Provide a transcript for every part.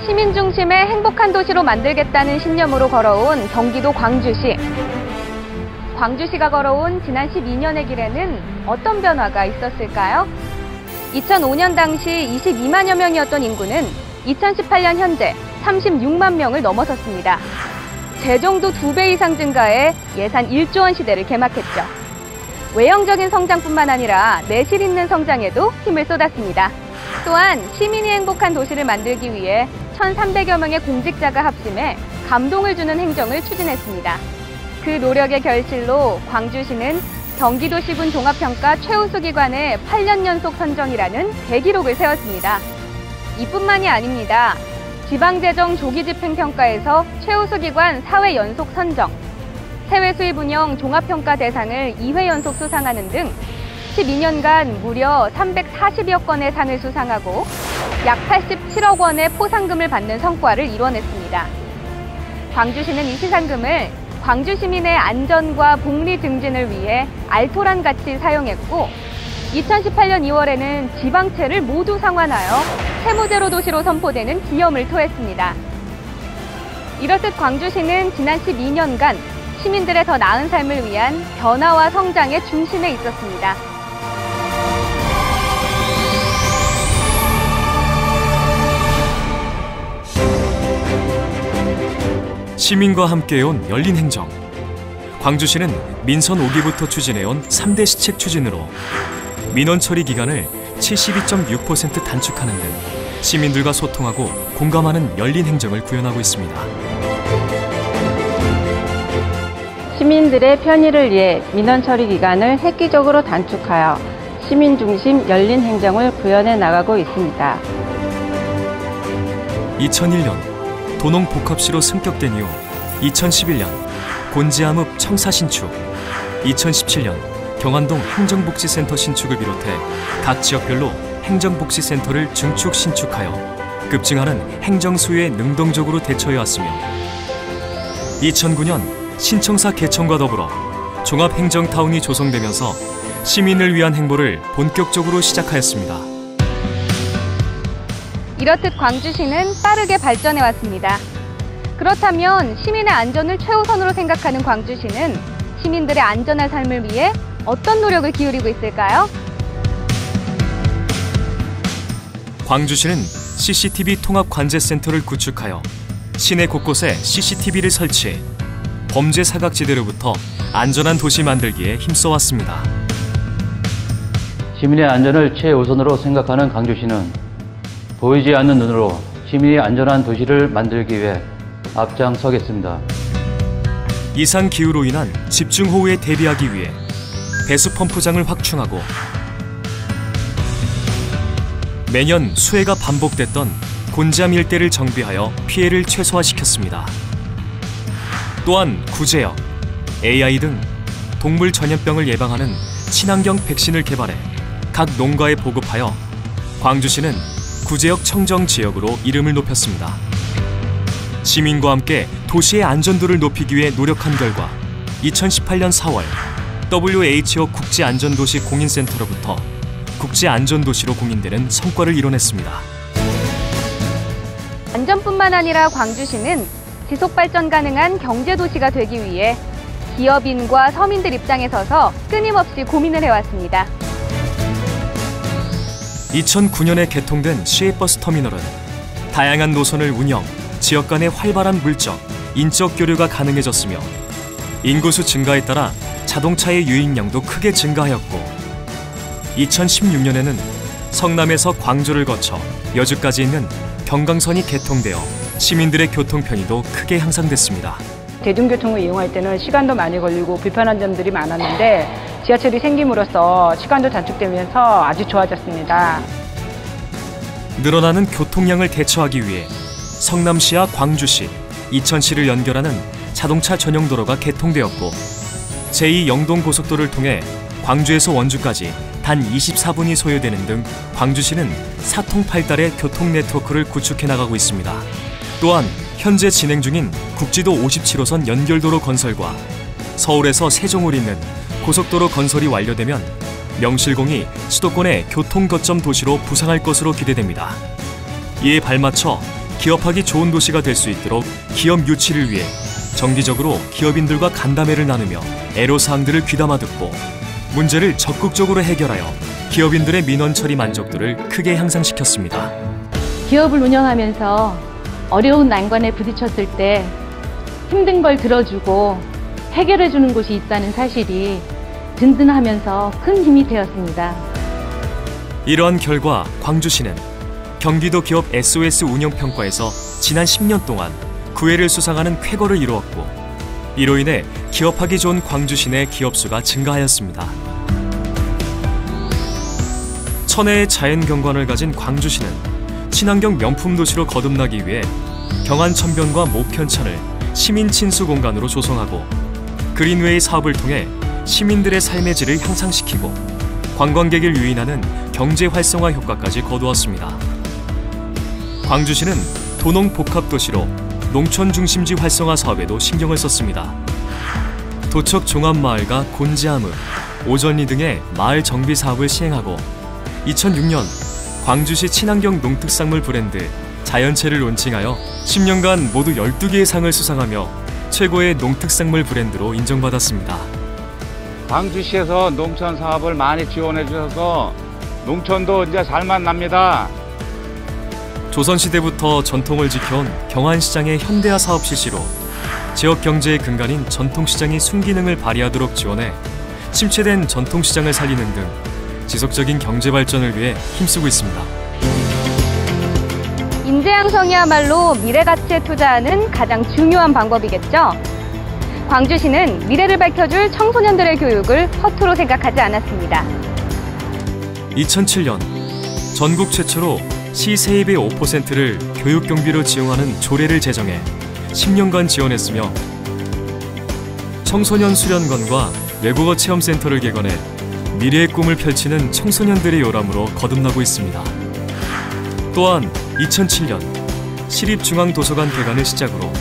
시민 중심의 행복한 도시로 만들겠다는 신념으로 걸어온 경기도 광주시. 광주시가 걸어온 지난 12년의 길에는 어떤 변화가 있었을까요? 2005년 당시 22만여 명이었던 인구는 2018년 현재 36만 명을 넘어섰습니다. 재정도 2배 이상 증가해 예산 1조 원 시대를 개막했죠. 외형적인 성장뿐만 아니라 내실 있는 성장에도 힘을 쏟았습니다. 또한 시민이 행복한 도시를 만들기 위해 1,300여 명의 공직자가 합심해 감동을 주는 행정을 추진했습니다. 그 노력의 결실로 광주시는 경기도시군 종합평가 최우수 기관의 8년 연속 선정이라는 대기록을 세웠습니다. 이뿐만이 아닙니다. 지방재정 조기집행평가에서 최우수 기관 4회 연속 선정, 세외 수입 운영 종합평가 대상을 2회 연속 수상하는 등 12년간 무려 340여 건의 상을 수상하고 약 87억 원의 포상금을 받는 성과를 이뤄냈습니다. 광주시는 이 시상금을 광주 시민의 안전과 복리 증진을 위해 알토란같이 사용했고 2018년 2월에는 지방채를 모두 상환하여 세무제로 도시로 선포되는 기염을 토했습니다. 이렇듯 광주시는 지난 12년간 시민들의 더 나은 삶을 위한 변화와 성장의 중심에 있었습니다. 시민과 함께해온 열린 행정. 광주시는 민선 5기부터 추진해온 3대 시책 추진으로 민원 처리 기간을 72.6% 단축하는 등 시민들과 소통하고 공감하는 열린 행정을 구현하고 있습니다. 시민들의 편의를 위해 민원 처리 기간을 획기적으로 단축하여 시민 중심 열린 행정을 구현해 나가고 있습니다. 2001년 도농 복합시로 승격된 이후 2011년 곤지암읍 청사 신축, 2017년 경안동 행정복지센터 신축을 비롯해 각 지역별로 행정복지센터를 증축 신축하여 급증하는 행정 수요에 능동적으로 대처해왔으며 2009년 신청사 개청과 더불어 종합행정타운이 조성되면서 시민을 위한 행보를 본격적으로 시작하였습니다. 이렇듯 광주시는 빠르게 발전해왔습니다. 그렇다면 시민의 안전을 최우선으로 생각하는 광주시는 시민들의 안전한 삶을 위해 어떤 노력을 기울이고 있을까요? 광주시는 CCTV 통합관제센터를 구축하여 시내 곳곳에 CCTV를 설치해 범죄 사각지대로부터 안전한 도시 만들기에 힘써왔습니다. 시민의 안전을 최우선으로 생각하는 광주시는 보이지 않는 눈으로 시민이 안전한 도시를 만들기 위해 앞장서겠습니다. 이상 기후로 인한 집중호우에 대비하기 위해 배수 펌프장을 확충하고 매년 수해가 반복됐던 곤지암 일대를 정비하여 피해를 최소화시켰습니다. 또한 구제역, AI 등 동물 전염병을 예방하는 친환경 백신을 개발해 각 농가에 보급하여 광주시는 구제역 청정지역으로 이름을 높였습니다. 시민과 함께 도시의 안전도를 높이기 위해 노력한 결과 2018년 4월 WHO 국제안전도시 공인센터로부터 국제안전도시로 공인되는 성과를 이뤄냈습니다. 안전뿐만 아니라 광주시는 지속발전 가능한 경제도시가 되기 위해 기업인과 서민들 입장에 서서 끊임없이 고민을 해왔습니다. 2009년에 개통된 시외버스 터미널은 다양한 노선을 운영, 지역 간의 활발한 물적, 인적 교류가 가능해졌으며 인구수 증가에 따라 자동차의 유입량도 크게 증가하였고 2016년에는 성남에서 광주를 거쳐 여주까지 있는 경강선이 개통되어 시민들의 교통 편의도 크게 향상됐습니다. 대중교통을 이용할 때는 시간도 많이 걸리고 불편한 점들이 많았는데 지하철이 생김으로써 시간도 단축되면서 아주 좋아졌습니다. 늘어나는 교통량을 대처하기 위해 성남시와 광주시, 이천시를 연결하는 자동차 전용 도로가 개통되었고 제2 영동고속도로를 통해 광주에서 원주까지 단 24분이 소요되는 등 광주시는 사통팔달의 교통 네트워크를 구축해 나가고 있습니다. 또한 현재 진행 중인 국지도 57호선 연결도로 건설과 서울에서 세종을 잇는 고속도로 건설이 완료되면 명실공히 수도권의 교통거점 도시로 부상할 것으로 기대됩니다. 이에 발맞춰 기업하기 좋은 도시가 될 수 있도록 기업 유치를 위해 정기적으로 기업인들과 간담회를 나누며 애로사항들을 귀담아 듣고 문제를 적극적으로 해결하여 기업인들의 민원 처리 만족도를 크게 향상시켰습니다. 기업을 운영하면서 어려운 난관에 부딪혔을 때 힘든 걸 들어주고 해결해 주는 곳이 있다는 사실이 든든하면서 큰 힘이 되었습니다. 이러한 결과 광주시는 경기도 기업 SOS 운영평가에서 지난 10년 동안 9회를 수상하는 쾌거를 이루었고, 이로 인해 기업하기 좋은 광주시 내 기업 수가 증가하였습니다. 천혜의 자연경관을 가진 광주시는 친환경 명품 도시로 거듭나기 위해 경안천변과 목현천을 시민 친수 공간으로 조성하고 그린웨이 사업을 통해 시민들의 삶의 질을 향상시키고 관광객을 유인하는 경제 활성화 효과까지 거두었습니다. 광주시는 도농 복합도시로 농촌 중심지 활성화 사업에도 신경을 썼습니다. 도척 종합마을과 곤지암읍, 오전리 등의 마을 정비 사업을 시행하고 2006년 광주시 친환경 농특산물 브랜드 자연채를 론칭하여 10년간 모두 12개의 상을 수상하며 최고의 농특산물 브랜드로 인정받았습니다. 광주시에서 농촌 사업을 많이 지원해 주셔서 농촌도 이제 잘만 납니다. 조선시대부터 전통을 지켜온 경안시장의 현대화 사업 실시로 지역 경제의 근간인 전통시장이 순기능을 발휘하도록 지원해 침체된 전통시장을 살리는 등 지속적인 경제 발전을 위해 힘쓰고 있습니다. 인재 양성이야말로 미래 가치에 투자하는 가장 중요한 방법이겠죠. 광주시는 미래를 밝혀줄 청소년들의 교육을 허투루 생각하지 않았습니다. 2007년 전국 최초로 시 세입의 5%를 교육 경비로 지용하는 조례를 제정해 10년간 지원했으며 청소년 수련관과 외국어 체험센터를 개관해 미래의 꿈을 펼치는 청소년들의 요람으로 거듭나고 있습니다. 또한 2007년 시립중앙도서관 개관을 시작으로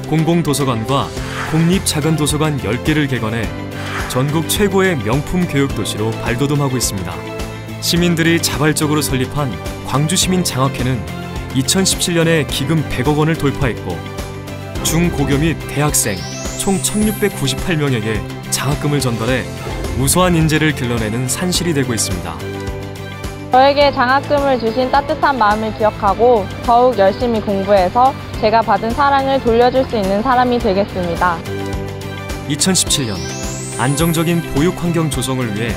공공도서관과 공립작은도서관 10개를 개관해 전국 최고의 명품 교육도시로 발돋움하고 있습니다. 시민들이 자발적으로 설립한 광주시민장학회는 2017년에 기금 100억 원을 돌파했고 중고교 및 대학생 총 1698명에게 장학금을 전달해 우수한 인재를 길러내는 산실이 되고 있습니다. 저에게 장학금을 주신 따뜻한 마음을 기억하고 더욱 열심히 공부해서 제가 받은 사랑을 돌려줄 수 있는 사람이 되겠습니다. 2017년 안정적인 보육환경 조성을 위해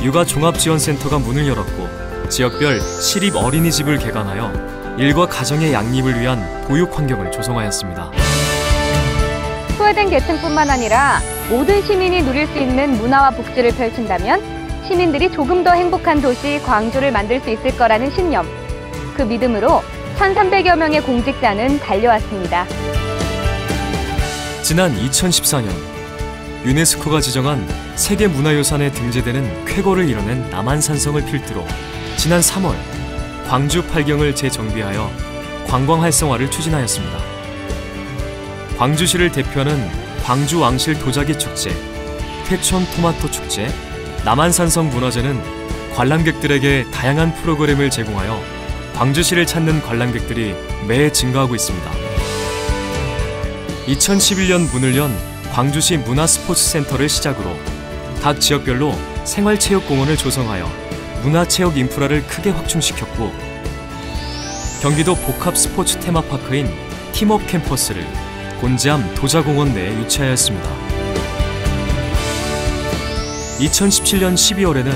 육아종합지원센터가 문을 열었고 지역별 시립 어린이집을 개관하여 일과 가정의 양립을 위한 보육환경을 조성하였습니다. 소외된 계층뿐만 아니라 모든 시민이 누릴 수 있는 문화와 복지를 펼친다면 시민들이 조금 더 행복한 도시 광주를 만들 수 있을 거라는 신념. 그 믿음으로 1,300여 명의 공직자는 달려왔습니다. 지난 2014년 유네스코가 지정한 세계문화유산에 등재되는 쾌거를 이뤄낸 남한산성을 필두로 지난 3월 광주 8경을 재정비하여 관광 활성화를 추진하였습니다. 광주시를 대표하는 광주 왕실 도자기 축제, 태촌 토마토 축제, 남한산성 문화제는 관람객들에게 다양한 프로그램을 제공하여 광주시를 찾는 관람객들이 매해 증가하고 있습니다. 2011년 문을 연 광주시 문화스포츠센터를 시작으로 각 지역별로 생활체육공원을 조성하여 문화체육 인프라를 크게 확충시켰고 경기도 복합스포츠 테마파크인 팀업 캠퍼스를 곤지암 도자공원 내에 유치하였습니다. 2017년 12월에는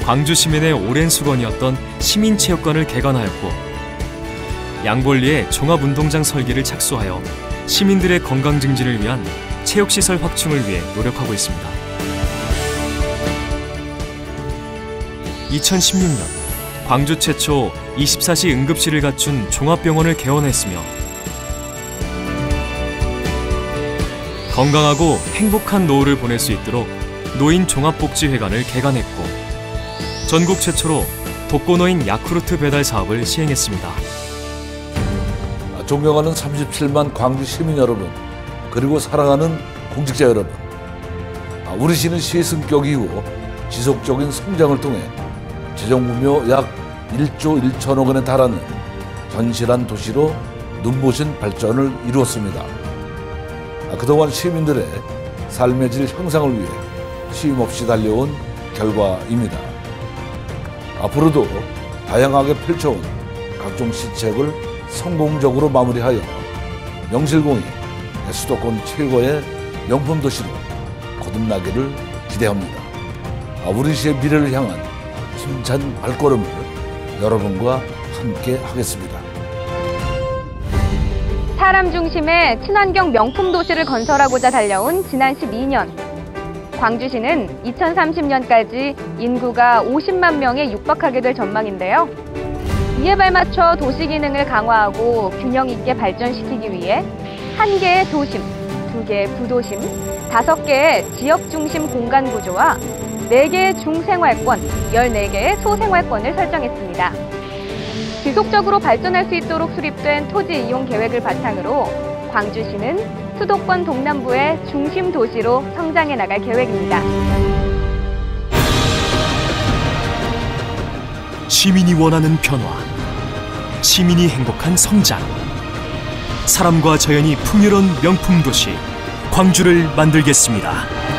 광주 시민의 오랜 수건이었던 시민체육관을 개관하였고 양볼리에 종합운동장 설계를 착수하여 시민들의 건강 증진을 위한 체육시설 확충을 위해 노력하고 있습니다. 2016년 광주 최초 24시 응급실을 갖춘 종합병원을 개원했으며 건강하고 행복한 노후를 보낼 수 있도록 노인종합복지회관을 개관했고 전국 최초로 독거노인 야쿠르트 배달 사업을 시행했습니다. 존경하는 37만 광주 시민 여러분, 그리고 사랑하는 공직자 여러분, 우리 시는 시의 성격이고 지속적인 성장을 통해 재정부묘 약 1조 1천억 원에 달하는 견실한 도시로 눈부신 발전을 이루었습니다. 그동안 시민들의 삶의 질 향상을 위해 쉼없이 달려온 결과입니다. 앞으로도 다양하게 펼쳐온 각종 시책을 성공적으로 마무리하여 명실공히 수도권 최고의 명품 도시로 거듭나기를 기대합니다. 우리 시의 미래를 향한 힘찬 발걸음을 여러분과 함께 하겠습니다. 사람 중심의 친환경 명품 도시를 건설하고자 달려온 지난 12년. 광주시는 2030년까지 인구가 50만 명에 육박하게 될 전망인데요. 이에 발맞춰 도시 기능을 강화하고 균형 있게 발전시키기 위해 1개의 도심, 2개의 부도심, 5개의 지역 중심 공간 구조와 4개의 중생활권, 14개의 소생활권을 설정했습니다. 지속적으로 발전할 수 있도록 수립된 토지 이용 계획을 바탕으로 광주시는 수도권 동남부의 중심 도시로 성장해 나갈 계획입니다. 시민이 원하는 변화, 시민이 행복한 성장, 사람과 자연이 풍요로운 명품 도시 광주를 만들겠습니다.